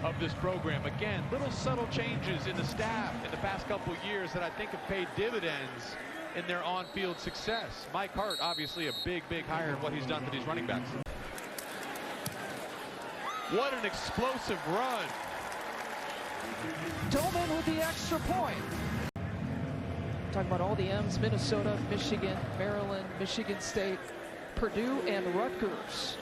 of this program. Again, little subtle changes in the staff in the past couple of years that I think have paid dividends in their on-field success. Mike Hart, obviously a big hire in what he's done for these running backs. What an explosive run. Doman with the extra point. Talking about all the M's: Minnesota, Michigan, Maryland, Michigan State, Purdue, and Rutgers.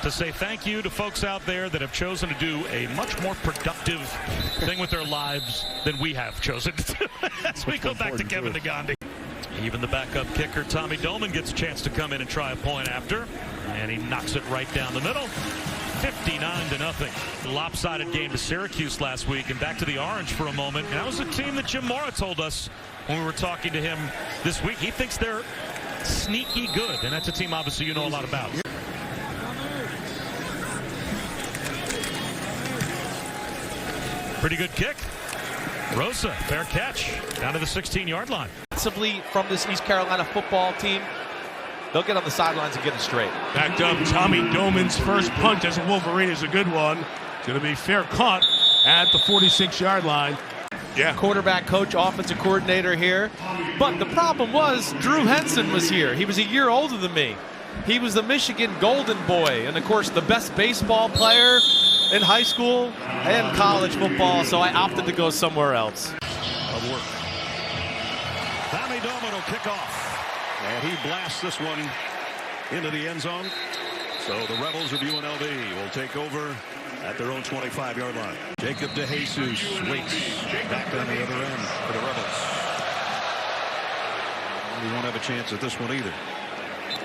To say thank you to folks out there that have chosen to do a much more productive thing with their lives than we have chosen to do. As we go back to Kevin DeGandhi. Even the backup kicker, Tommy Doman, gets a chance to come in and try a point after. And he knocks it right down the middle. 59-0. Lopsided game to Syracuse last week, and back to the Orange for a moment. And that was a team that Jim Mora told us when we were talking to him this week. He thinks they're sneaky good, and that's a team obviously you know a lot about. Pretty good kick. Rosa, fair catch, down to the 16-yard line. Possibly from this East Carolina football team, they'll get on the sidelines and get it straight. Backed up, Tommy Doman's first punt as a Wolverine is a good one. It's going to be fair caught at the 46-yard line. Yeah. Quarterback coach, offensive coordinator here. But the problem was Drew Henson was here. He was a year older than me. He was the Michigan Golden Boy, and of course the best baseball player in high school and college football, so I opted to go somewhere else. Of work. Tommy Doman will kick off, and he blasts this one into the end zone. So the Rebels of UNLV will take over at their own 25-yard line. Jacob DeJesus waits back on the other end for the Rebels. We won't have a chance at this one either.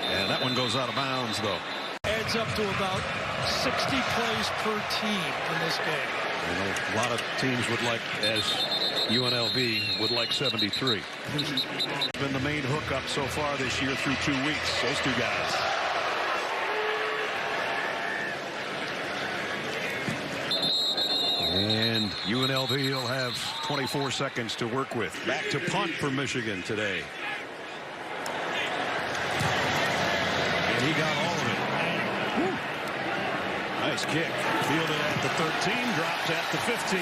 And that one goes out of bounds, though. Adds up to about 60 plays per team in this game. You know, a lot of teams would like, as UNLV would like 73. Been the main hookup so far this year through 2 weeks, those two guys. And UNLV will have 24 seconds to work with. Back to punt for Michigan today. And he got all of it. Nice kick. Fielded at the 13, dropped at the 15.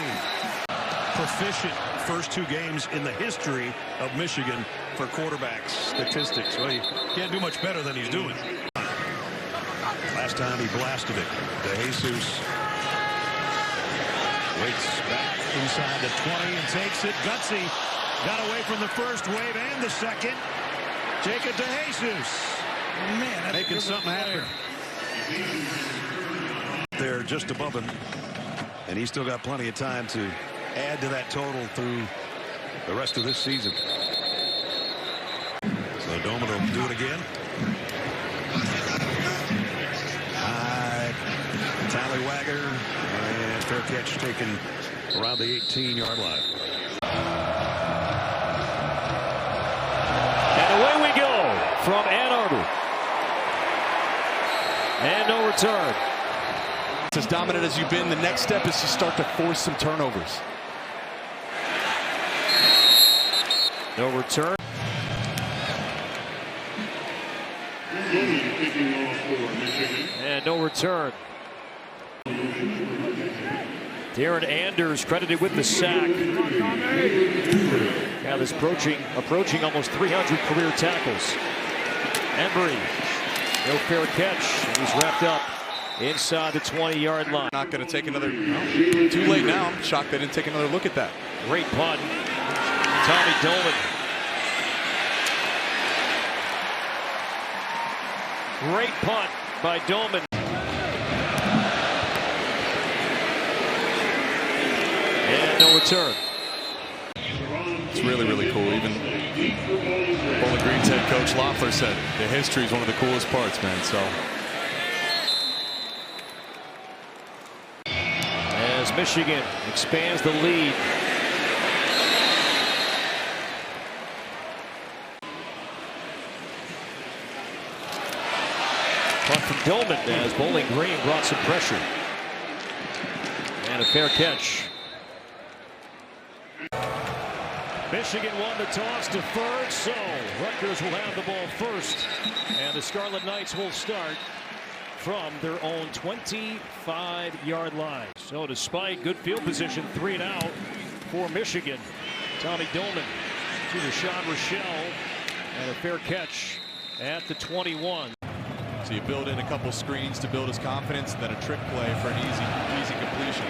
Proficient first 2 games in the history of Michigan for quarterbacks statistics. Well, you can't do much better than he's doing. Last time he blasted it. DeJesus waits back inside the 20 and takes it. Gutsy got away from the first wave and the second. Jacob DeJesus. Man, making something happen. They're just above him, and he's still got plenty of time to add to that total through the rest of this season. So Doman will do it again. High tallywagger, and fair catch taken around the 18-yard line. And away we go from Ann Arbor. And no return. As dominant as you've been, the next step is to start to force some turnovers. No return. And no return. Darren Anders credited with the sack. Now this approaching almost 300 career tackles. Embry, no fair catch. And he's wrapped up inside the 20-yard line. Not going to take another. Too late now. I'm shocked they didn't take another look at that. Great punt. Tommy Doman. Great punt by Doman. And no return. It's really cool. Even Bowling Green's head coach Loeffler said the history is one of the coolest parts, man. So. As Michigan expands the lead. Punt from Doman as Bowling Green brought some pressure. And a fair catch. Michigan won the toss, deferred, so Rutgers will have the ball first. And the Scarlet Knights will start from their own 25-yard line. So despite good field position, 3 and out for Michigan. Tommy Doman to Deshaun Rochelle, and a fair catch at the 21. So you build in a couple screens to build his confidence, and then a trick play for an easy completion.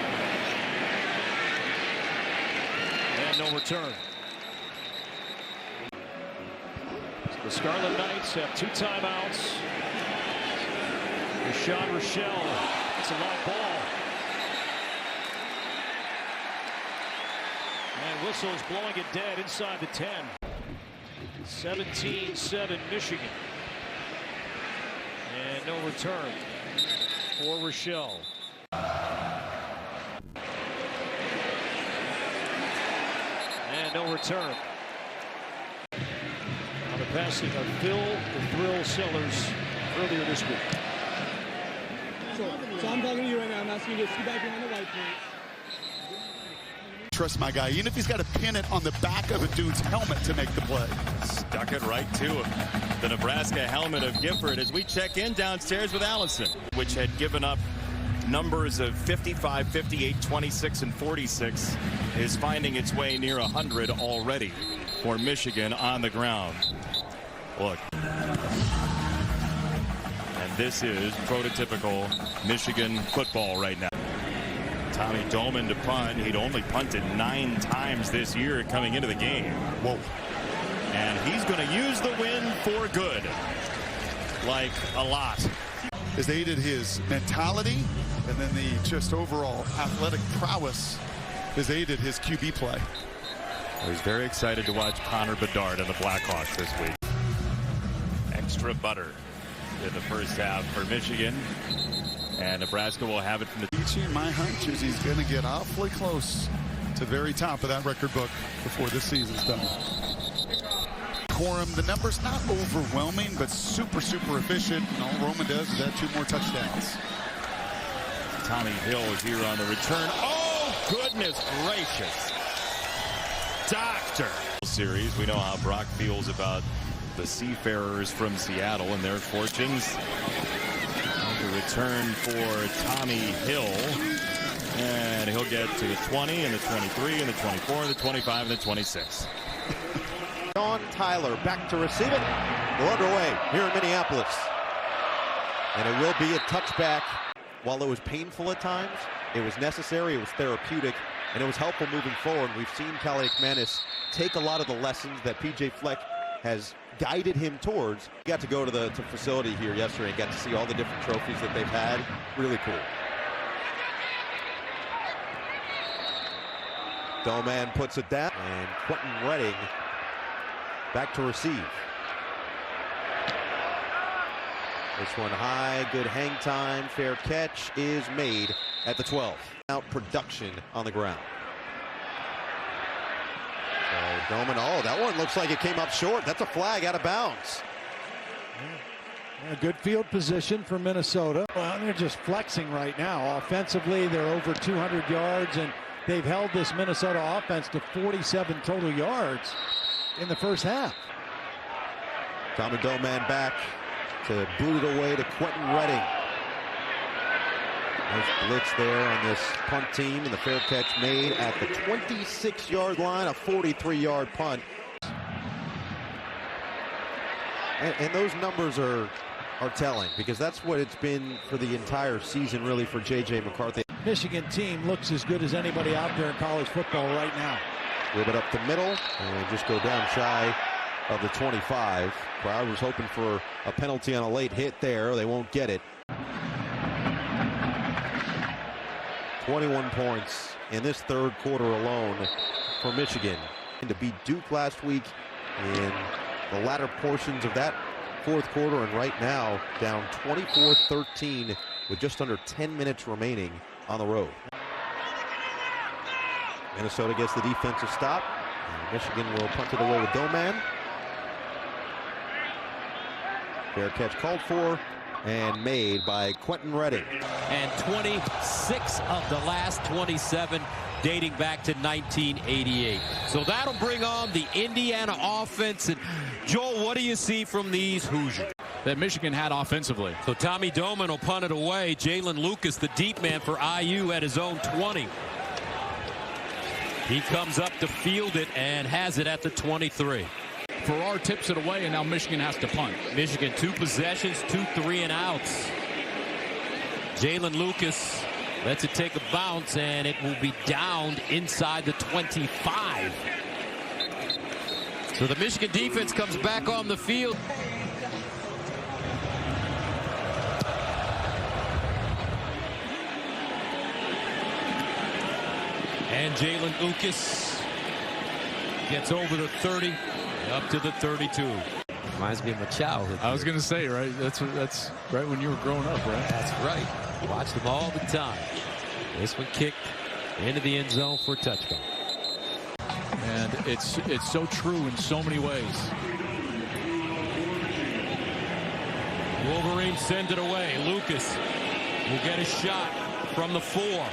And no return. The Scarlet Knights have 2 timeouts. Deshaun Rochelle, it's a long ball. And whistles blowing it dead inside the 10. 17-7 Michigan. And no return for Rochelle. And no return. On the passing of Phil the Thrill Sellers earlier this week. So I'm talking to you right now. I'm asking you to sit back behind the white plate. Trust my guy, even if he's got to pin it on the back of a dude's helmet to make the play. Stuck it right to him. The Nebraska helmet of Gifford as we check in downstairs with Allison, which had given up numbers of 55, 58, 26, and 46, is finding its way near 100 already for Michigan on the ground. Look. And this is prototypical Michigan football right now. Tommy Doman to punt. He'd only punted 9 times this year coming into the game. Whoa. And he's going to use the win for good. Like a lot. Has aided his mentality, and then the just overall athletic prowess has aided his QB play. He's very excited to watch Connor Bedard and the Blackhawks this week. Extra butter in the first half for Michigan. And Nebraska will have it from the... My hunch is he's going to get awfully close to the very top of that record book before this season's done. Corum, the number's not overwhelming, but super efficient. And all Roman does is add 2 more touchdowns. Tommy Hill is here on the return. Oh, goodness gracious. Doctor. Series, we know how Brock feels about the Seafarers from Seattle and their fortunes. The return for Tommy Hill, and he'll get to the 20 and the 23 and the 24 and the 25 and the 26. Sean Tyler back to receive it. We're underway here in Minneapolis, and it will be a touchback. While it was painful at times, it was necessary, it was therapeutic, and it was helpful moving forward. We've seen Calais McManus take a lot of the lessons that PJ Fleck has guided him towards. Got to go to the facility here yesterday and got to see all the different trophies that they've had. Really cool. Doman puts it down, and Quentin Redding back to receive. This one high, good hang time, fair catch is made at the 12. Out production on the ground. So Doman, oh, that one looks like it came up short. That's a flag out of bounds. A good field position for Minnesota. Well, they're just flexing right now. Offensively, they're over 200 yards, and they've held this Minnesota offense to 47 total yards in the first half. Tommy Doman back to boot it away to Quentin Redding. Nice blitz there on this punt team, and the fair catch made at the 26-yard line, a 43-yard punt. And those numbers are telling, because that's what it's been for the entire season, really, for J.J. McCarthy. Michigan team looks as good as anybody out there in college football right now. A little bit up the middle, and just go down shy of the 25. Crowd was hoping for a penalty on a late hit there. They won't get it. 21 points in this third quarter alone for Michigan. And to beat Duke last week in the latter portions of that fourth quarter, and right now down 24-13 with just under 10 minutes remaining on the road. Minnesota gets the defensive stop. And Michigan will punt it away with Doman. Fair catch called for and made by Quentin Redding. And 26 of the last 27 dating back to 1988. So that'll bring on the Indiana offense. And Joel, what do you see from these Hoosiers? that Michigan had offensively. So Tommy Doman will punt it away. Jalen Lucas, the deep man for IU, at his own 20. He comes up to field it and has it at the 23. Farrar tips it away, and now Michigan has to punt. Michigan 2 possessions, 2 3-and-outs. Jalen Lucas lets it take a bounce, and it will be downed inside the 25. So the Michigan defense comes back on the field. And Jalen Lucas gets over the 30, up to the 32. Reminds me of my childhood. I was going to say, right? That's right when you were growing up, right? That's right. Watched them all the time. This one kicked into the end zone for a touchdown. And it's so true in so many ways. Wolverines send it away. Lucas will get a shot from the 4.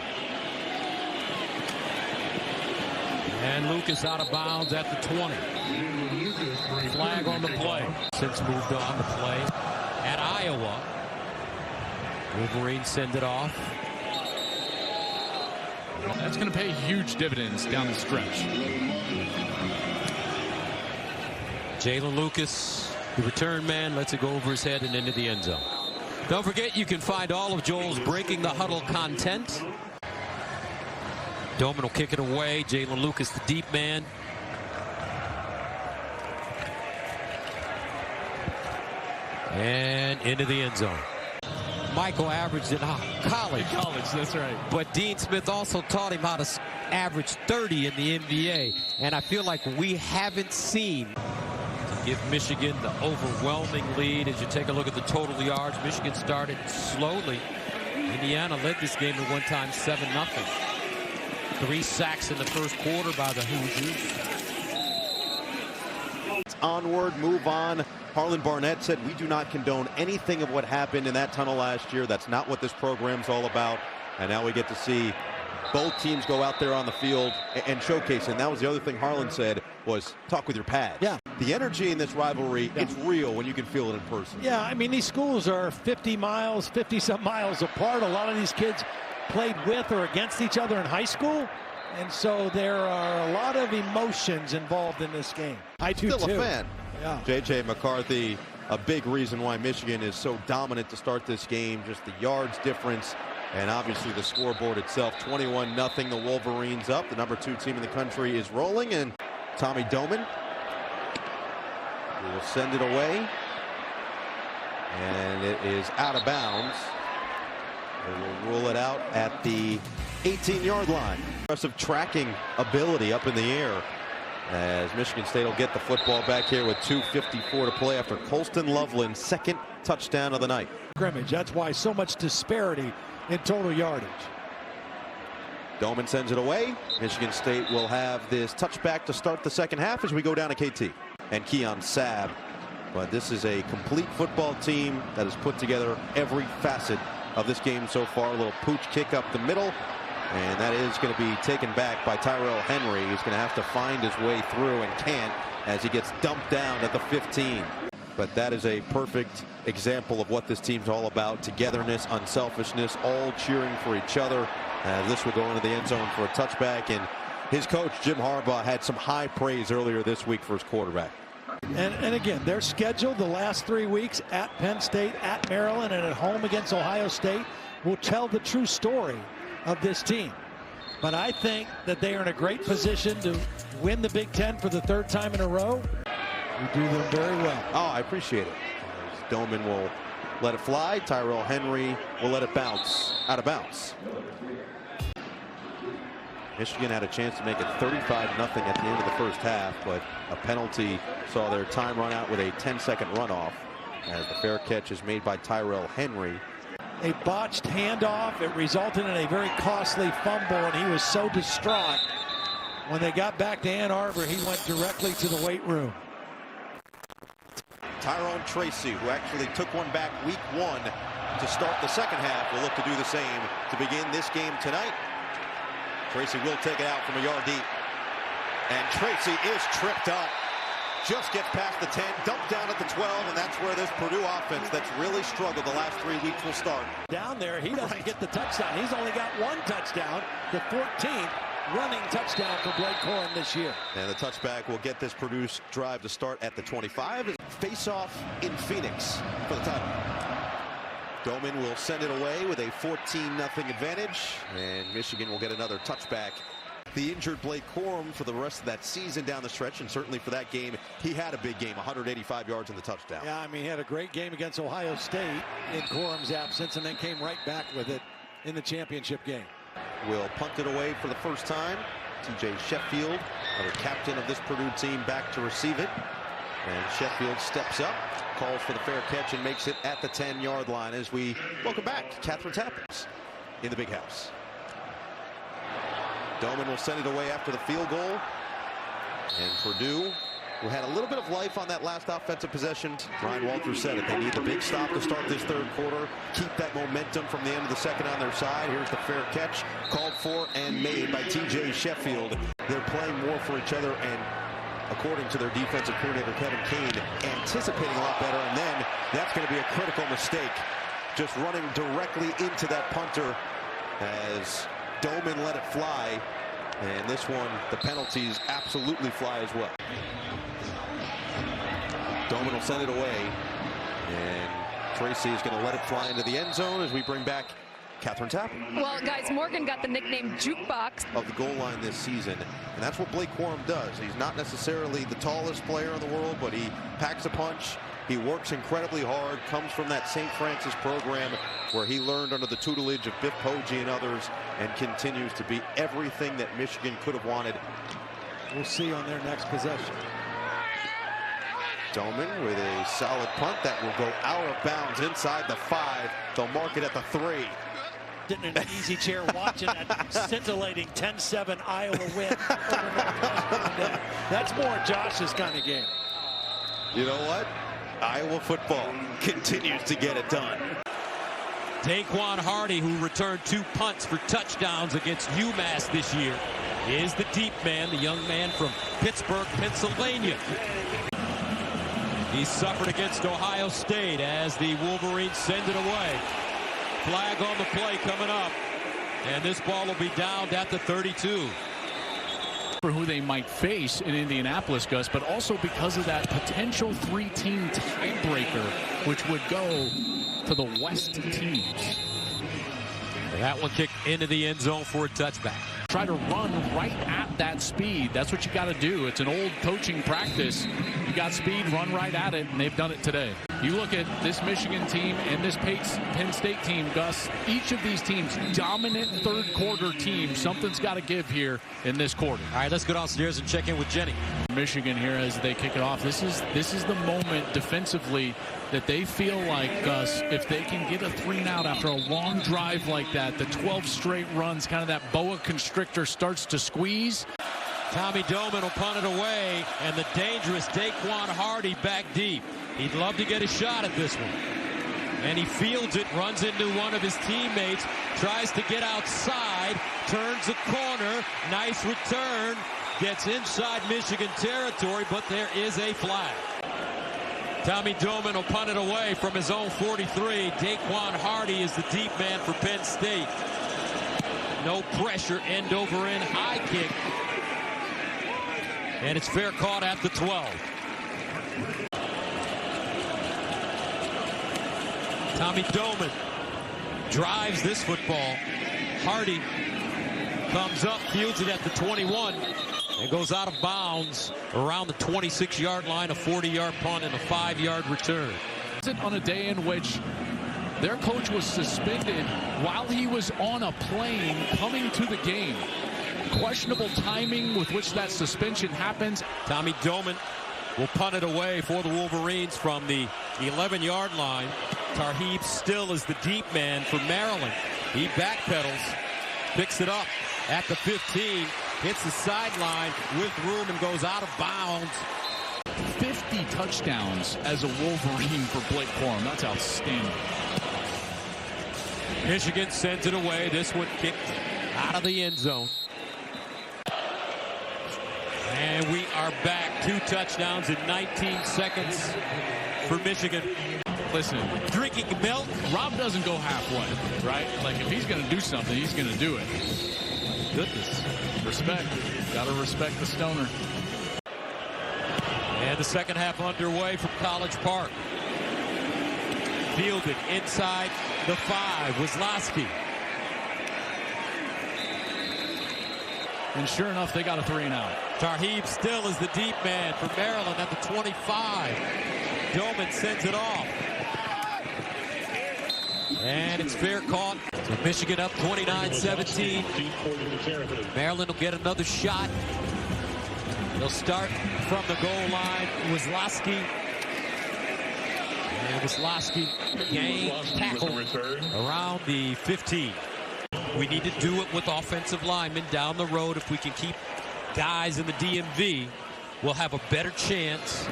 And Lucas out of bounds at the 20. Flag on the play. Since moved on the play at Iowa. Wolverines send it off. That's going to pay huge dividends down the stretch. Jalen Lucas, the return man, lets it go over his head and into the end zone. Don't forget, you can find all of Joel's Breaking the Huddle content. Doman will kick it away. Jalen Lucas, the deep man. And into the end zone. Michael averaged in college. That's right. But Dean Smith also taught him how to average 30 in the NBA. And I feel like we haven't seen to give Michigan the overwhelming lead. As you take a look at the total yards, Michigan started slowly. Indiana led this game at one time 7-0. 3 sacks in the first quarter by the Hoosiers. Onward, move on. Harlan Barnett said, we do not condone anything of what happened in that tunnel last year. That's not what this program's all about. And now we get to see both teams go out there on the field and showcase. And that was the other thing Harlan said, was talk with your pads. Yeah. The energy in this rivalry, it's real when you can feel it in person. Yeah, I mean, these schools are 50-some miles apart. A lot of these kids played with or against each other in high school. And so there are a lot of emotions involved in this game. I do Still too. a fan. Yeah. J.J. McCarthy, a big reason why Michigan is so dominant to start this game. Just the yards difference and obviously the scoreboard itself. 21-0, the Wolverines up. The number 2 team in the country is rolling, and Tommy Doman will send it away. And it is out of bounds. They will rule it out at the 18-yard line. Impressive tracking ability up in the air, as Michigan State will get the football back here with 2:54 to play after Colston Loveland's 2nd touchdown of the night. Scrimmage. That's why so much disparity in total yardage. Doman sends it away. Michigan State will have this touchback to start the second half as we go down to KT and Keon Sabb. But this is a complete football team that has put together every facet of this game so far. A little pooch kick up the middle, and that is going to be taken back by Tyrell Henry. He's going to have to find his way through and can't, as he gets dumped down at the 15. But that is a perfect example of what this team's all about. Togetherness, unselfishness, all cheering for each other. This will go into the end zone for a touchback. And his coach, Jim Harbaugh, had some high praise earlier this week for his quarterback. And again, they're scheduled the last 3 weeks at Penn State, at Maryland, and at home against Ohio State. Will tell the true story of this team. But I think that they are in a great position to win the Big Ten for the 3rd time in a row. You do them very well. Oh, I appreciate it. Doman will let it fly. Tyrell Henry will let it bounce out of bounds. Michigan had a chance to make it 35-0 at the end of the first half, but a penalty saw their time run out with a 10-second runoff, as the fair catch is made by Tyrell Henry. A botched handoff. It resulted in a very costly fumble, and he was so distraught. When they got back to Ann Arbor, he went directly to the weight room. Tyrone Tracy, who actually took one back week 1 to start the second half, will look to do the same to begin this game tonight. Tracy will take it out from a yard deep. And Tracy is tripped up. just gets past the 10, dumped down at the 12, and that's where this Purdue offense that's really struggled the last 3 weeks will start. Down there, he doesn't get the touchdown. He's only got 1 touchdown, the 14th running touchdown for Blake Corum this year. And the touchback will get this Purdue drive to start at the 25. Face-off in Phoenix for the title. Doman will send it away with a 14-0 advantage, and Michigan will get another touchback. The injured Blake Corum for the rest of that season down the stretch, and certainly for that game, he had a big game, 185 yards in the touchdown. Yeah, I mean, he had a great game against Ohio State in Corum's absence, and then came right back with it in the championship game. Will punt it away for the first time. TJ Sheffield, another captain of this Purdue team, back to receive it. And Sheffield steps up, calls for the fair catch, and makes it at the 10-yard line as we welcome back Catherine Tappers in the big house. Doman will send it away after the field goal. And Purdue, who had a little bit of life on that last offensive possession. Brian Walters said it. They need the big stop to start this third quarter. Keep that momentum from the end of the second on their side. Here's the fair catch, called for and made by TJ Sheffield. They're playing more for each other, and according to their defensive coordinator, Kevin Kane, anticipating a lot better. And then that's going to be a critical mistake. Just running directly into that punter as Doman let it fly. And this one, the penalties absolutely fly as well. Doman will send it away. And Tracy is going to let it fly into the end zone as we bring back Catherine Tapper. Well, guys, Morgan got the nickname Jukebox Of the goal line this season. And that's what Blake Corum does. He's not necessarily the tallest player in the world, but he packs a punch. He works incredibly hard, comes from that St. Francis program where he learned under the tutelage of Biff Poggi and others, and continues to be everything that Michigan could have wanted. We'll see on their next possession. Doman with a solid punt that will go out of bounds inside the 5. They'll mark it at the 3. Sitting in an easy chair watching that scintillating 10-7 Iowa win. That's more Josh's kind of game. You know what? Iowa football continues to get it done. Daquan Hardy, who returned 2 punts for touchdowns against UMass this year, is the deep man, the young man from Pittsburgh, Pennsylvania. He suffered against Ohio State as the Wolverines send it away. Flag on the play coming up, and this ball will be downed at the 32. For who they might face in Indianapolis, Gus, but also because of that potential 3-team tiebreaker, which would go to the West teams. That one kicked into the end zone for a touchback. Try to run right at that speed. That's what you got to do. It's an old coaching practice. You got speed, run right at it, and they've done it today. You look at this Michigan team and this Penn State team, Gus, each of these teams, dominant third quarter team. Something's got to give here in this quarter. All right, let's go downstairs and check in with Jenny. Michigan here as they kick it off. This is the moment defensively that they feel like, Gus, if they can get a 3-and-out after a long drive like that, the 12 straight runs, kind of that boa constrictor starts to squeeze. Tommy Doman will punt it away, and the dangerous Daquan Hardy back deep. He'd love to get a shot at this one. And he fields it, runs into one of his teammates, tries to get outside, turns the corner, nice return, gets inside Michigan territory, but there is a flag. Tommy Doman will punt it away from his own 43. Daquan Hardy is the deep man for Penn State. No pressure, end over end, high kick. And it's fair caught at the 12. Tommy Doman drives this football. Hardy comes up, fields it at the 21, and goes out of bounds around the 26-yard line, a 40-yard punt and a 5-yard return. On a day in which their coach was suspended while he was on a plane coming to the game. Questionable timing with which that suspension happens. Tommy Doman will punt it away for the Wolverines from the 11-yard line. Tarheeb still is the deep man for Maryland. He backpedals, picks it up at the 15, hits the sideline with room and goes out of bounds. 50 touchdowns as a Wolverine for Blake Corum. That's outstanding. Michigan sends it away. This one kicked out of the end zone. And we are back. 2 touchdowns in 19 seconds for Michigan. Listen, drinking milk. Rob doesn't go halfway, right? Like, if he's going to do something, he's going to do it. Goodness. Respect. Got to respect the stoner. And the second half underway from College Park. Fielded inside the 5. Wisloski. And sure enough, they got a 3-and-out. Tarheeb still is the deep man for Maryland at the 25. Doman sends it off. And it's fair caught. So Michigan up 29-17. Maryland will get another shot. They'll start from the goal line. Wisloski. And Wisloski gain tackle around the 15. We need to do it with offensive linemen down the road. If we can keep guys in the DMV, we'll have a better chance.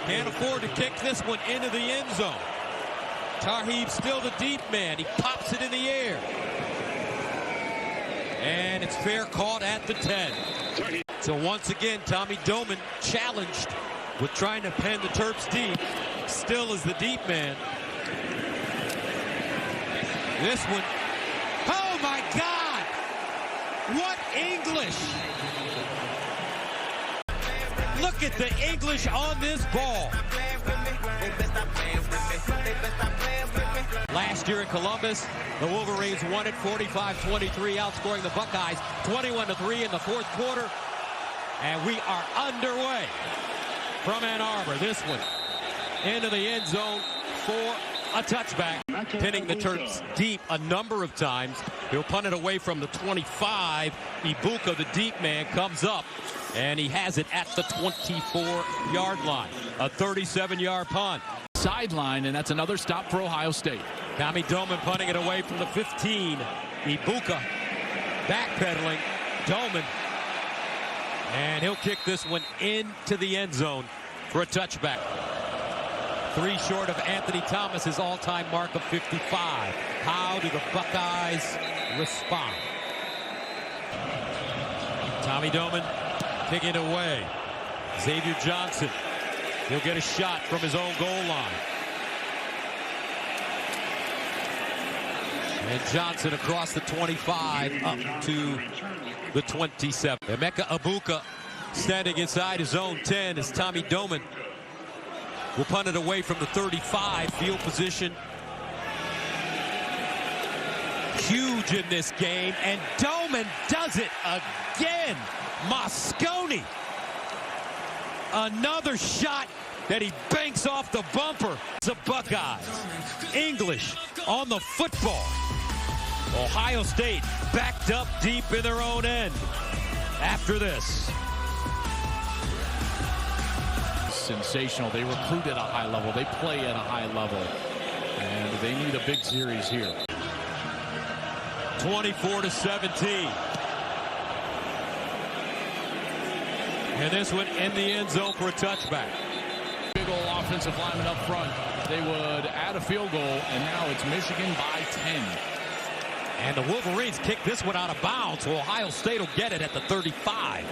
Can't afford to kick this one into the end zone. Tarheeb still the deep man. He pops it in the air. And it's fair caught at the 10. So once again, Tommy Doman challenged with trying to pen the Terps deep. Still is the deep man. This one. Oh my God! What English! Look at the English on this ball. Last year in Columbus, the Wolverines won it 45-23, outscoring the Buckeyes 21-3 in the fourth quarter. And we are underway from Ann Arbor. This one into the end zone for a touchback. Pinning the Terps deep a number of times. He'll punt it away from the 25. Ibuka, the deep man, comes up. And he has it at the 24-yard line. A 37-yard punt. Sideline, and that's another stop for Ohio State. Tommy Doman punting it away from the 15. Ibuka backpedaling. Doman. And he'll kick this one into the end zone for a touchback. 3 short of Anthony Thomas's all-time mark of 55. How do the Buckeyes respond? Tommy Doman kicking it away. Xavier Johnson. He'll get a shot from his own goal line. And Johnson across the 25 up to the 27. Emeka Ibuka standing inside his own 10 as Tommy Doman will punt it away from the 35. Field position huge in this game, and Doman does it again. Mosconi. Another shot that he banks off the bumper. The Buckeyes. English on the football. Ohio State backed up deep in their own end after this. Sensational. They recruit at a high level. They play at a high level. And they need a big series here. 24-17. And this one in the end zone for a touchback. Big old offensive lineman up front. They would add a field goal, and now it's Michigan by 10. And the Wolverines kick this one out of bounds, so Ohio State will get it at the 35.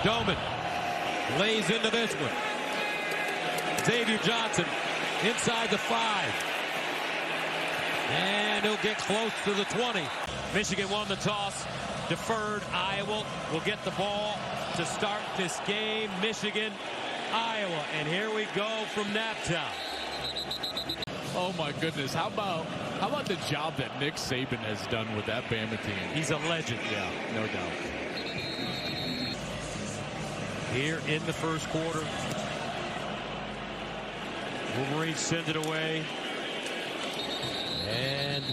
Doman lays into this one. Xavier Johnson inside the 5. And he'll get close to the 20. Michigan won the toss. Deferred. Iowa will get the ball to start this game. Michigan, Iowa. And here we go from Naptown. Oh my goodness. How about the job that Nick Saban has done with that Bama team? He's a legend. Yeah, no doubt. Here in the first quarter. Wolverines send it away. And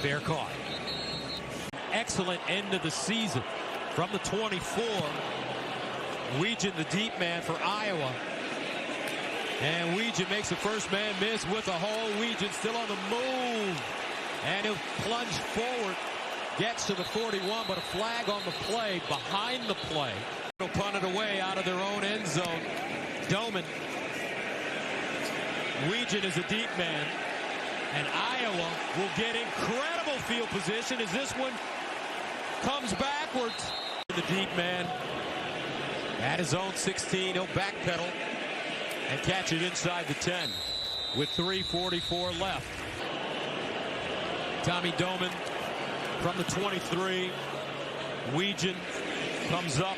fair caught. Excellent end of the season from the 24. Weegan, the deep man for Iowa. And Weegan makes the first man miss with a hole. Weegan still on the move. And he'll plunge forward. Gets to the 41, but a flag on the play, behind the play. They'll punt it away out of their own end zone. Doman. Weegan is a deep man. And Iowa will get incredible field position as this one comes backwards. The deep man at his own 16. He'll backpedal and catch it inside the 10 with 3:44 left. Tommy Doman from the 23. Weegan comes up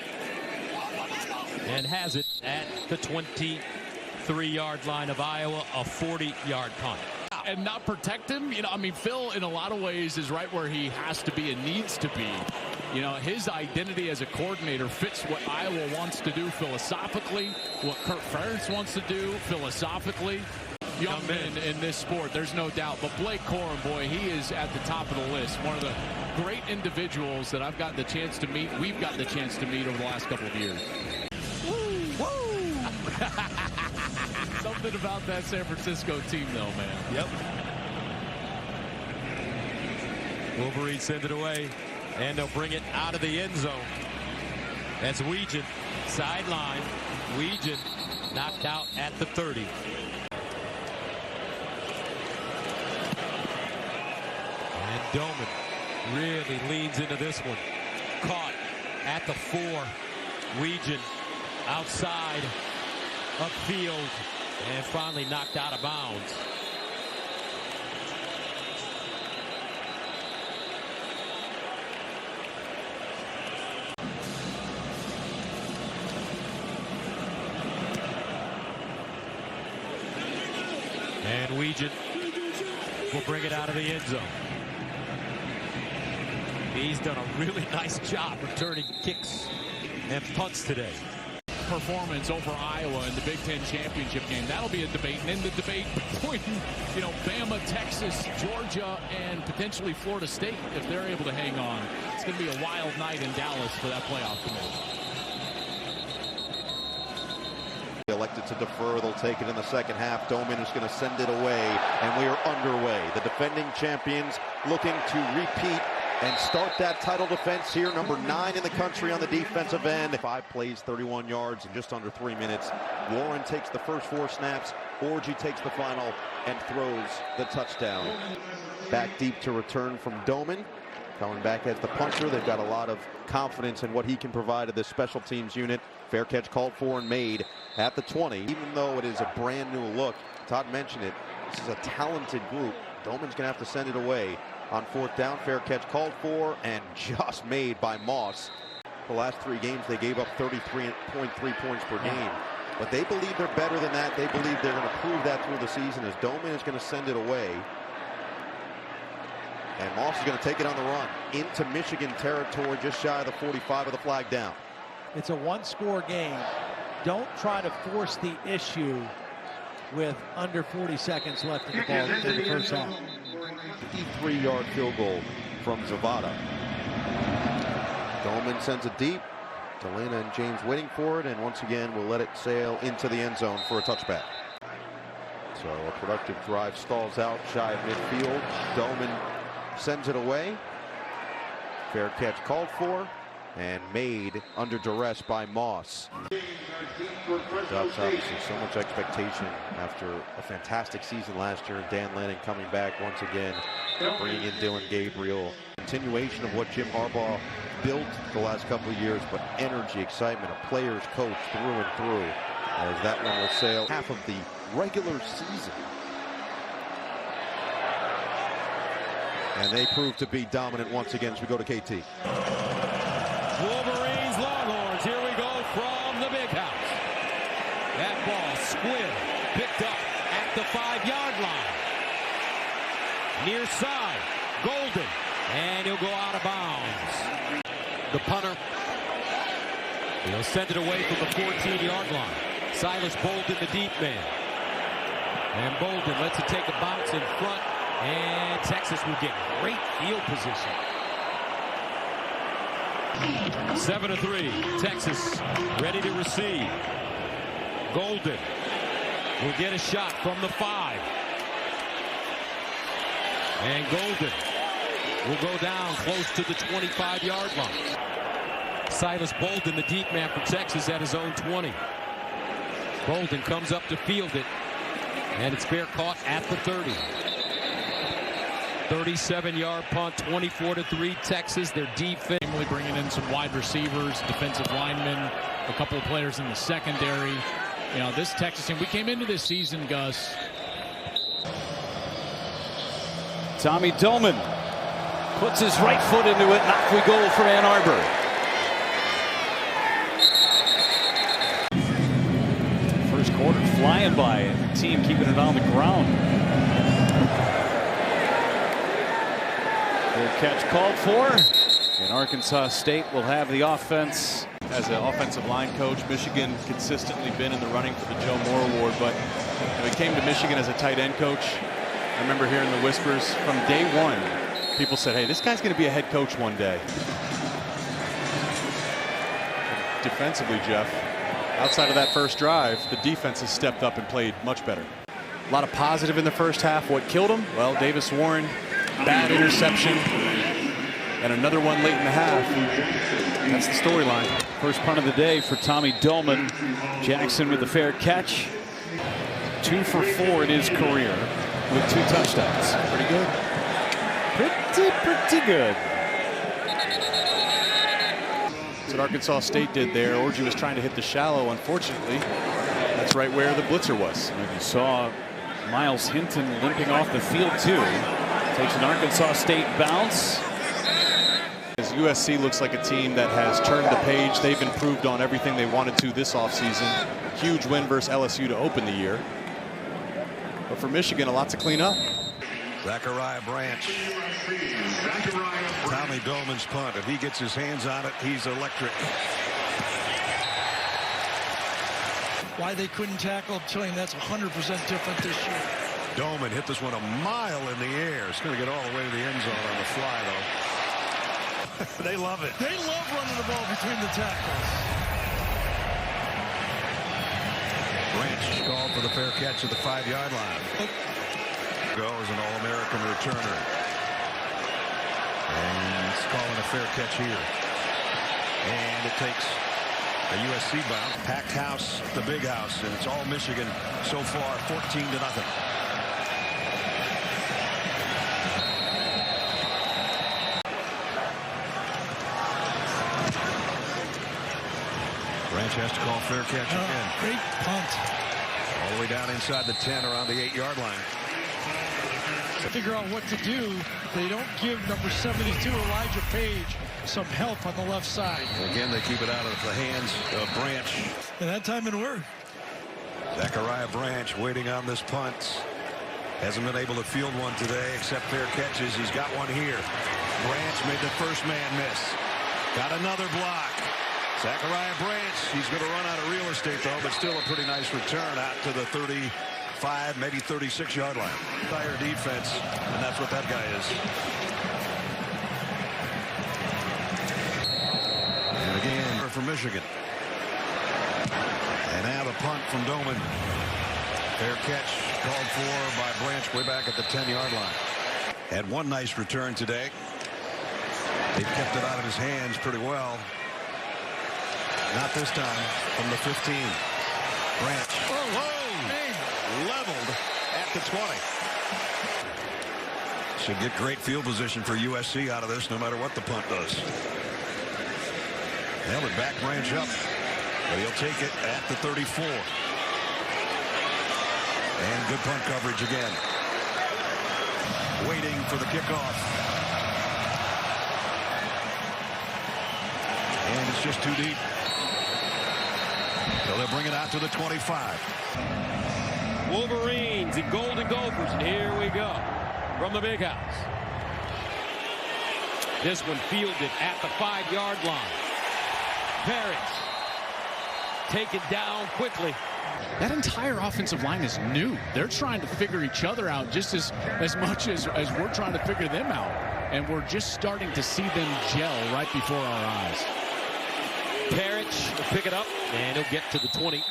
and has it at the 23-yard line of Iowa, a 40-yard punt. And not protect him, you know, I mean, Phil in a lot of ways is right where he has to be and needs to be. You know, his identity as a coordinator fits what Iowa wants to do philosophically, what Kurt Ferentz wants to do philosophically. Young men in this sport, there's no doubt. But Blake Corum, boy, he is at the top of the list. One of the great individuals that I've gotten the chance to meet, we've gotten the chance to meet over the last couple of years. Woo! Woo! Something about that San Francisco team, though, man. Yep. Wolverine send it away, and they'll bring it out of the end zone. That's Weegan, sideline. Weegan knocked out at the 30. And Doman really leans into this one. Caught at the 4. Weegan outside, upfield, and finally knocked out of bounds. And Weegan will bring it out of the end zone. He's done a really nice job returning kicks and punts today. Performance over Iowa in the Big Ten championship game. That'll be a debate. And in the debate between, you know, Bama, Texas, Georgia, and potentially Florida State, if they're able to hang on, it's going to be a wild night in Dallas for that playoff committee. Elected to defer. They'll take it in the second half. Doman is going to send it away, and we are underway. The defending champions looking to repeat and start that title defense here. Number 9 in the country on the defensive end. 5 plays, 31 yards in just under 3 minutes. Warren takes the first 4 snaps. Orji takes the final and throws the touchdown. Back deep to return from Doman. Coming back as the punter. They've got a lot of confidence in what he can provide to this special teams unit. Fair catch called for and made at the 20. Even though it is a brand new look, Todd mentioned it, this is a talented group. Doman's going to have to send it away on 4th down. Fair catch called for and just made by Moss. The last 3 games they gave up 33.3 points per game. But they believe they're better than that. They believe they're going to prove that through the season as Doman is going to send it away. And Moss is going to take it on the run into Michigan territory, just shy of the 45 of the flag down. It's a 1-score game. Don't try to force the issue with under 40 seconds left in the ball in the first half. 53-yard field goal from Zavada. Doman sends it deep. Delana and James waiting for it, and once again we'll let it sail into the end zone for a touchback. So a productive drive stalls out shy of midfield. Doman sends it away. Fair catch called for and made under duress by Moss. That's obviously so much expectation after a fantastic season last year. Dan Lanning coming back once again, bringing in Dylan Gabriel. Continuation of what Jim Harbaugh built the last couple of years, but energy, excitement, a player's coach through and through, as that one will sail half of the regular season. And they prove to be dominant once again as we go to KT. Wolverines, Longhorns, here we go from the big house. That ball, squib, picked up at the 5-yard line. Near side, Golden, and he'll go out of bounds. The punter, he'll send it away from the 14-yard line. Silas Bolden, the deep man. And Bolden lets it take a bounce in front, and Texas will get great field position. 7-3, Texas ready to receive. Golden will get a shot from the 5. And Golden will go down close to the 25-yard line. Silas Bolden, the deep man for Texas, at his own 20. Bolden comes up to field it, and it's fair caught at the 30. 37-yard punt, 24-3 Texas. Their defense. Really bringing in some wide receivers, defensive linemen, a couple of players in the secondary. You know, this Texas team, we came into this season, Gus. Tommy Doman puts his right foot into it, and off we go for Ann Arbor. First quarter flying by, and the team keeping it on the ground. Their catch called for, and Arkansas State will have the offense. As an offensive line coach, Michigan consistently been in the running for the Joe Moore Award, but when he came to Michigan as a tight end coach, I remember hearing the whispers from day one. People said, hey, this guy's going to be a head coach one day. Defensively, Jeff, outside of that first drive, the defense has stepped up and played much better. A lot of positive in the first half. What killed him? Well, Davis Warren, bad interception, and another one late in the half. That's the storyline. First punt of the day for Tommy Doman. Jackson with the fair catch. 2 for 4 in his career with 2 touchdowns. Pretty good. Pretty good. That's what Arkansas State did there. Orji was trying to hit the shallow. Unfortunately, that's right where the blitzer was. And you saw Miles Hinton limping off the field too. Takes an Arkansas State bounce. As USC looks like a team that has turned the page. They've improved on everything they wanted to this offseason. Huge win versus LSU to open the year. But for Michigan, a lot to clean up. Zachariah Branch. Tommy Doman's punt. If he gets his hands on it, he's electric. Why they couldn't tackle, I'm telling you, that's 100% different this year. Doman hit this one a mile in the air. It's going to get all the way to the end zone on the fly, though. They love it. They love running the ball between the tackles. Branch called for the fair catch at the 5-yard line. Goes an All-American returner. And it's calling a fair catch here. And it takes a USC bounce. Packed house, the big house, and it's all Michigan so far, 14-0. Branch has to call fair catch again. Great punt. All the way down inside the 10 around the 8-yard line. Figure out what to do. They don't give number 72 Elijah Page some help on the left side. And again, they keep it out of the hands of Branch. And that time it worked. Zachariah Branch waiting on this punt. Hasn't been able to field one today except fair catches. He's got one here. Branch made the first man miss. Got another block. Zachariah Branch, he's going to run out of real estate, though, but still a pretty nice return out to the 35, maybe 36-yard line. Entire defense, and that's what that guy is. And again for Michigan. And now the punt from Doman. Fair catch called for by Branch way back at the 10-yard line. Had one nice return today. They've kept it out of his hands pretty well. Not this time from the 15. Branch. Leveled at the 20. Should get great field position for USC out of this no matter what the punt does. They'll back Branch up, but he'll take it at the 34. And good punt coverage again. Waiting for the kickoff. And it's just too deep. So they'll bring it out to the 25. Wolverines and Golden Gophers, and here we go from the big house. This one fielded at the 5-yard line. Parrish taken down quickly. That entire offensive line is new. They're trying to figure each other out just as much as we're trying to figure them out. And we're just starting to see them gel right before our eyes. Parrish will pick it up, and he'll get to the 20.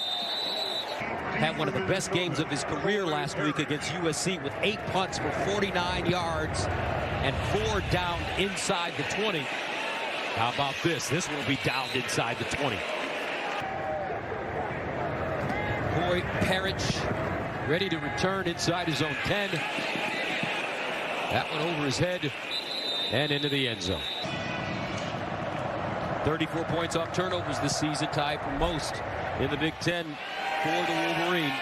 Had one of the best games of his career last week against USC with 8 punts for 49 yards and 4 down inside the 20. How about this? This will be downed inside the 20. Corey Parrish ready to return inside his own 10. That one over his head and into the end zone. 34 points off turnovers this season, tied for most in the Big Ten for the Wolverines.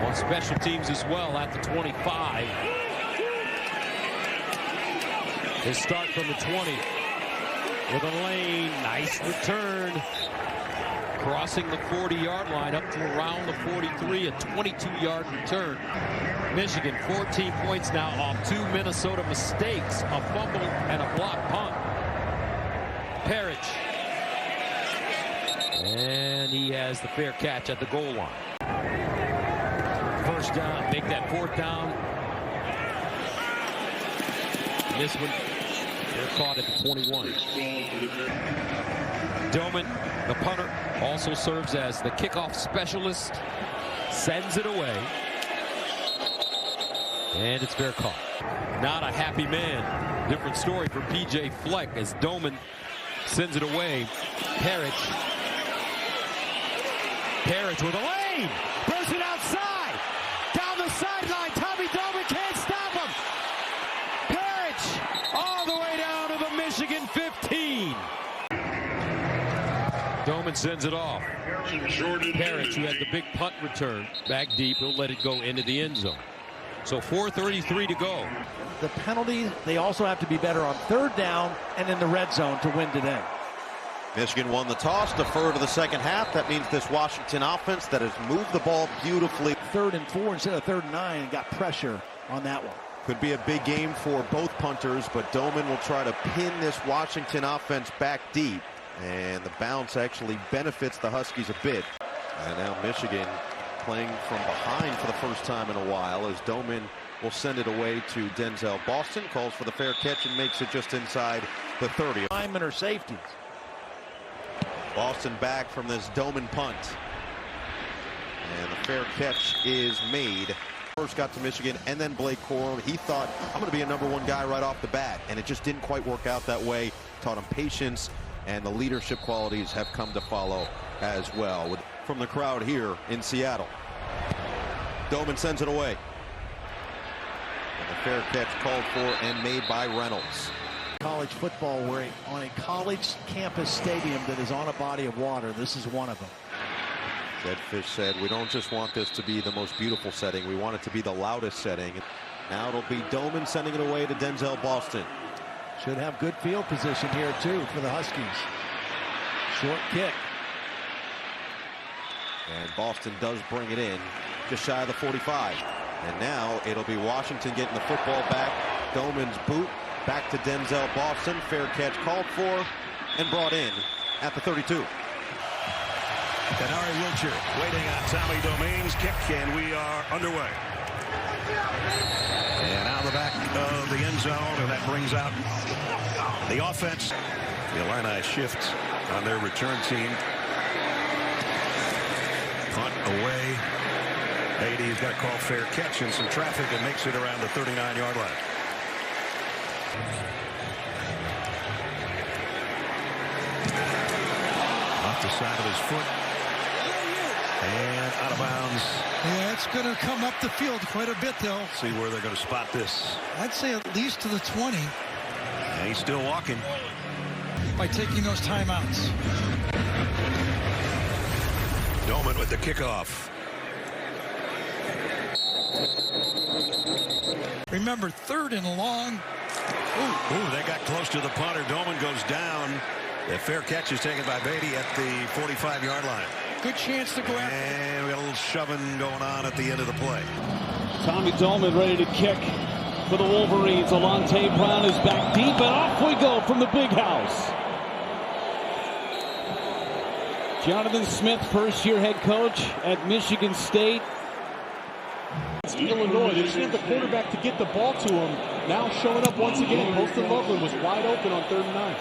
On special teams as well at the 25. His start from the 20 with a lane, nice return. Crossing the 40-yard line up to around the 43, a 22-yard return. Michigan 14 points now off 2 Minnesota mistakes, a fumble and a block punt. Parrish. And he has the fair catch at the goal line. First down, make that 4th down. This one, they're caught at the 21. Doman, the punter, also serves as the kickoff specialist. Sends it away. And it's fair caught. Not a happy man. Different story for P.J. Fleck as Doman sends it away. Parrish. Parrish with a lane. Bursts it outside. Down the sideline. Tommy Doman can't stop him. Parrish all the way down to the Michigan 15. Doman sends it off. Parrish, who had the big punt return, back deep. He'll let it go into the end zone. So 4:33 to go. The penalties, they also have to be better on 3rd down and in the red zone to win today. Michigan won the toss, defer to the second half. That means this Washington offense that has moved the ball beautifully. 3rd and 4 instead of 3rd and 9 and got pressure on that one. Could be a big game for both punters, but Doman will try to pin this Washington offense back deep. And the bounce actually benefits the Huskies a bit. And now Michigan playing from behind for the first time in a while as Doman will send it away to Denzel Boston. Calls for the fair catch and makes it just inside the 30. Linemen or safeties. Boston back from this Doman punt. And the fair catch is made. First got to Michigan and then Blake Corum. He thought, I'm going to be a #1 guy right off the bat. And it just didn't quite work out that way. Taught him patience. And the leadership qualities have come to follow as well. From the crowd here in Seattle. Doman sends it away. And the fair catch called for and made by Reynolds. College football, where on a college campus stadium that is on a body of water, this is one of them. Jed Fish said, we don't just want this to be the most beautiful setting, we want it to be the loudest setting. Now it'll be Doman sending it away to Denzel Boston. Should have good field position here too for the Huskies. Short kick. And Boston does bring it in just shy of the 45. And now it'll be Washington getting the football back. Doman's boot back to Denzel Boston. Fair catch called for and brought in at the 32. Denari Wilcher waiting on Tommy Doman's kick, and we are underway. And out of the back of the end zone, and that brings out the offense. The Illini shift on their return team. Punt away. Beatty's got to call fair catch and some traffic and makes it around the 39-yard line. Off the side of his foot. And out of bounds. Yeah, it's going to come up the field quite a bit, though. See where they're going to spot this. I'd say at least to the 20. And he's still walking. By taking those timeouts. Doman with the kickoff. Remember, 3rd and long. Ooh, they got close to the punter. Doman goes down. The fair catch is taken by Beatty at the 45-yard line. Good chance to go after. And we got a little shoving going on at the end of the play. Tommy Doman ready to kick for the Wolverines. Alante Brown is back deep, and off we go from the big house. Jonathan Smith, first-year head coach at Michigan State. Illinois, they just need the quarterback to get the ball to him. Now showing up once again. Poston Loveland was wide open on 3rd and 9.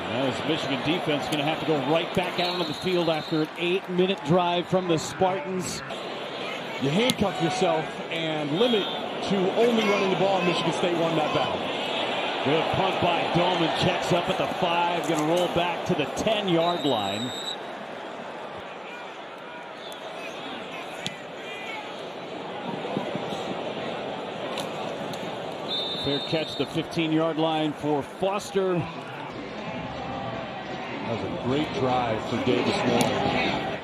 Now this Michigan defense going to have to go right back out on the field after an 8-minute drive from the Spartans. You handcuff yourself and limit to only running the ball. Michigan State won that battle. Good punt by Doman. Checks up at the 5. Going to roll back to the 10-yard line. Fair catch, the 15-yard line for Foster. That was a great drive for Davis Warren.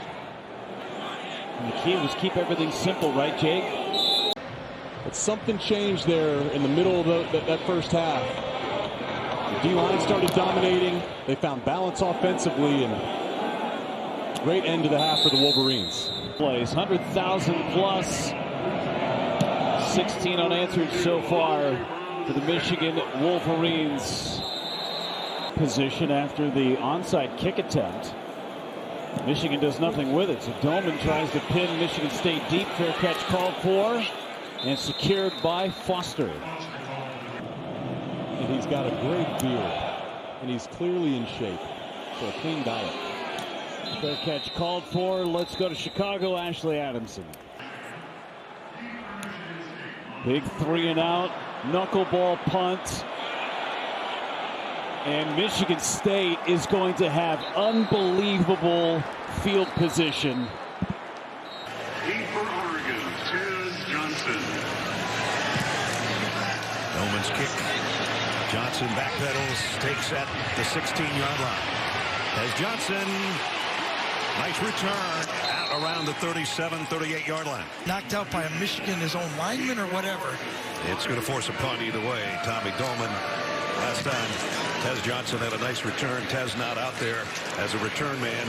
And the key was keep everything simple, right, Jake? But something changed there in the middle of that first half. The D-line started dominating. They found balance offensively, and great end to the half for the Wolverines. Plays 100,000 plus. 16 unanswered so far for the Michigan Wolverines. Position after the onside kick attempt. Michigan does nothing with it, so Doman tries to pin Michigan State deep. Fair catch called for and secured by Foster. And he's got a great beard, and he's clearly in shape, so a clean diet. Fair catch called for. Let's go to Chicago. Ashley Adamson. Big 3-and-out, knuckleball punt. And Michigan State is going to have unbelievable field position. For Oregon, Tez Johnson. Doman's kick. Johnson backpedals, takes at the 16-yard line. As Johnson, nice return out around the 37, 38-yard line. Knocked out by a Michigan, his own lineman or whatever. It's going to force a punt either way. Tommy Doman. Last time, Tez Johnson had a nice return. Tez not out there as a return man.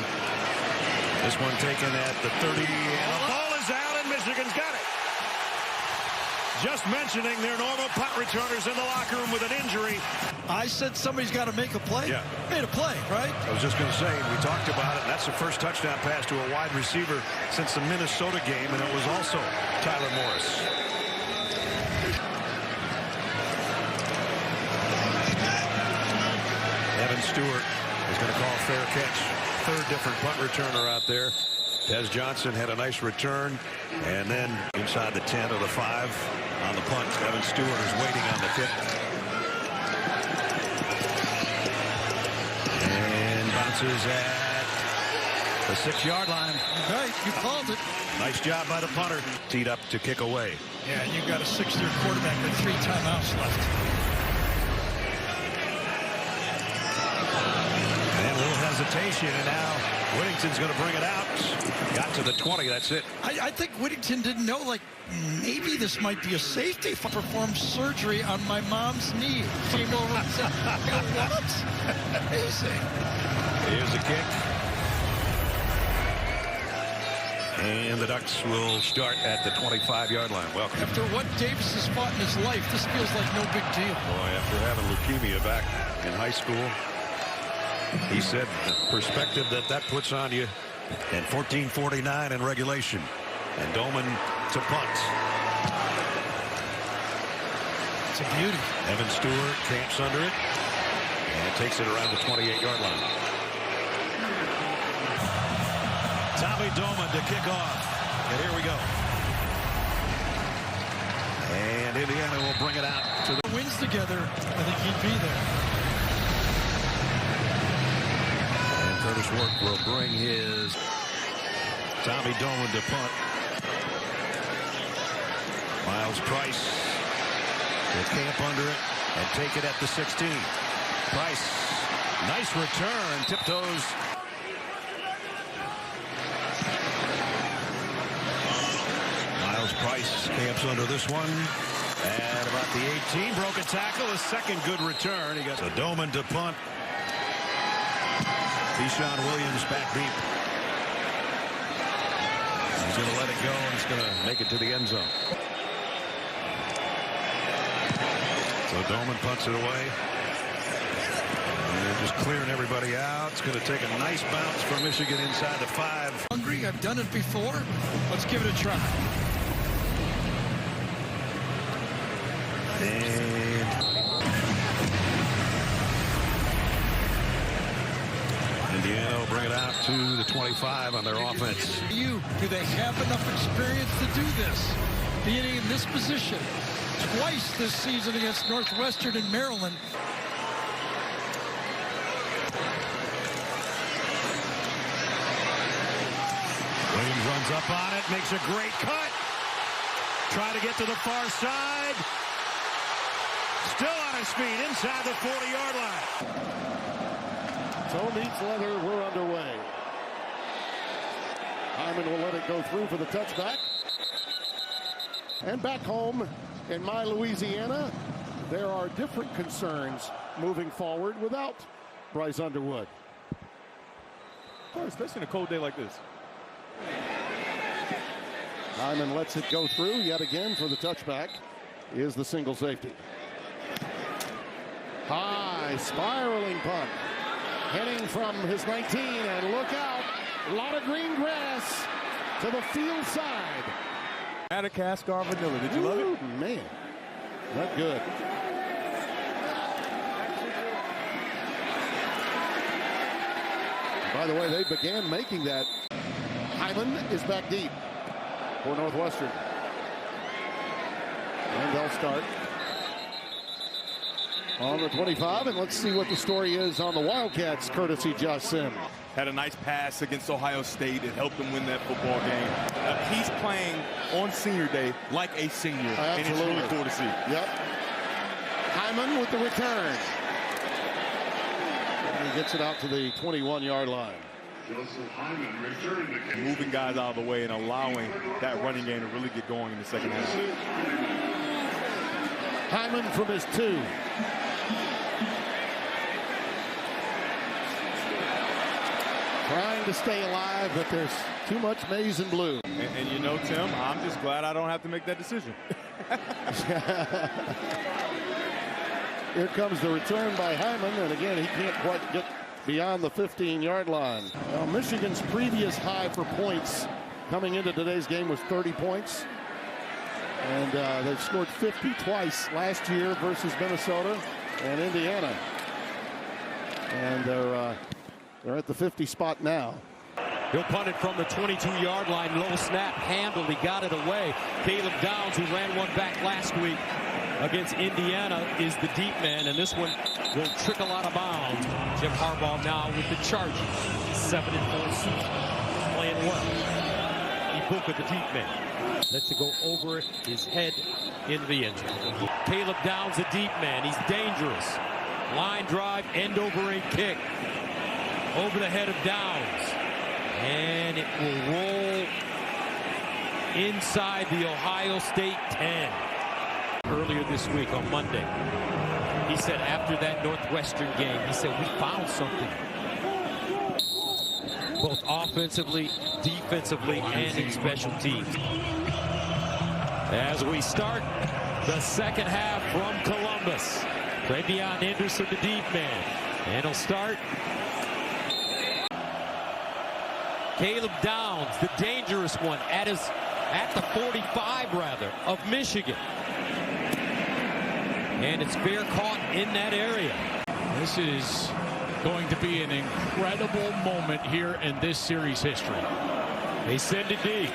This one taken at the 30, and the ball is out, and Michigan's got it. Just mentioning their normal punt returners in the locker room with an injury. I said somebody's got to make a play. Yeah. Made a play, right? I was just going to say, we talked about it. That's the first touchdown pass to a wide receiver since the Minnesota game, and it was also Tyler Morris. Evan Stewart is going to call fair catch. Third different punt returner out there. Tez Johnson had a nice return, and then inside the 10 or the 5 on the punt. Evan Stewart is waiting on the kick. And bounces at the 6-yard line. Right, you called it. Nice job by the punter. Teed up to kick away. Yeah, and you've got a 6th-year quarterback with 3 timeouts left. Hesitation, and now Whittington's going to bring it out. Got to the 20. That's it. I think Whittington didn't know, like, maybe this might be a safety. Performed surgery on my mom's knee. Came over and said, what? Amazing. Here's a kick. And the Ducks will start at the 25-yard line. Welcome. After what Davis has fought in his life, this feels like no big deal. Boy, after having leukemia back in high school, he said the perspective that puts on you. And 14:49 in regulation. And Doman to punt. It's a beauty. Evan Stewart camps under it and takes it around the 28-yard line. Tommy Doman to kick off. And here we go. And Indiana will bring it out to the wins together. I think he'd be there. Curtis Work will bring his Tommy Doman to punt. Miles Price will camp under it and take it at the 16. Price, nice return, tiptoes. Miles Price camps under this one. At about the 18, broke a tackle, a second good return. He got a Doman to punt. Deshaun Williams back deep. He's going to let it go, and he's going to make it to the end zone. So Doman punts it away. And they're just clearing everybody out. It's going to take a nice bounce for Michigan inside the 5. Hungry, I've done it before. Let's give it a try. And Indiana will bring it out to the 25 on their offense. Do they have enough experience to do this? Being in this position twice this season against Northwestern and Maryland. Williams runs up on it, makes a great cut. Try to get to the far side. Still on his feet inside the 40-yard line. Toe meets leather. We're underway. Hyman will let it go through for the touchback. And back home in my Louisiana, there are different concerns moving forward without Bryce Underwood. Oh, especially in a cold day like this. Hyman lets it go through yet again for the touchback. Is the single safety. High spiraling punt. Heading from his 19, and look out. A lot of green grass to the field side. Madagascar vanilla. Did you love it? Man, not good. By the way, they began making that. Hyman is back deep for Northwestern. And they'll start on the 25, and let's see what the story is on the Wildcats, courtesy Josh Sims. Had a nice pass against Ohio State. It helped them win that football game. He's playing on senior day like a senior, and it's really cool to see. Yep. Hyman with the return. And he gets it out to the 21-yard line. Moving guys out of the way and allowing that running game to really get going in the second half. Hyman from his 2. Trying to stay alive, but there's too much maize and blue. And you know, Tim, I'm just glad I don't have to make that decision. Here comes the return by Hyman, and again, he can't quite get beyond the 15-yard line. Now, Michigan's previous high for points coming into today's game was 30 points. And they've scored 50 twice last year versus Minnesota and Indiana. And they're at the 50 spot now. He'll punt it from the 22-yard line. Low snap, handled. He got it away. Caleb Downs, who ran one back last week against Indiana, is the deep man, and this one will trickle out of bounds. Jim Harbaugh now with the Chargers. 7-4 season. Playing well. Ibuka, the deep man. Lets it go over his head into the end zone. Caleb Downs, the deep man. He's dangerous. Line drive, end over end kick. Over the head of Downs. And it will roll inside the Ohio State 10. Earlier this week on Monday, he said after that Northwestern game, he said, we found something. Both offensively, defensively, and in special teams. As we start the second half from Columbus. Travion Henderson, the deep man. And he'll start. Caleb Downs, the dangerous one, at the 45 rather of Michigan. And it's fair caught in that area. This is going to be an incredible moment here in this series history. They send it deep.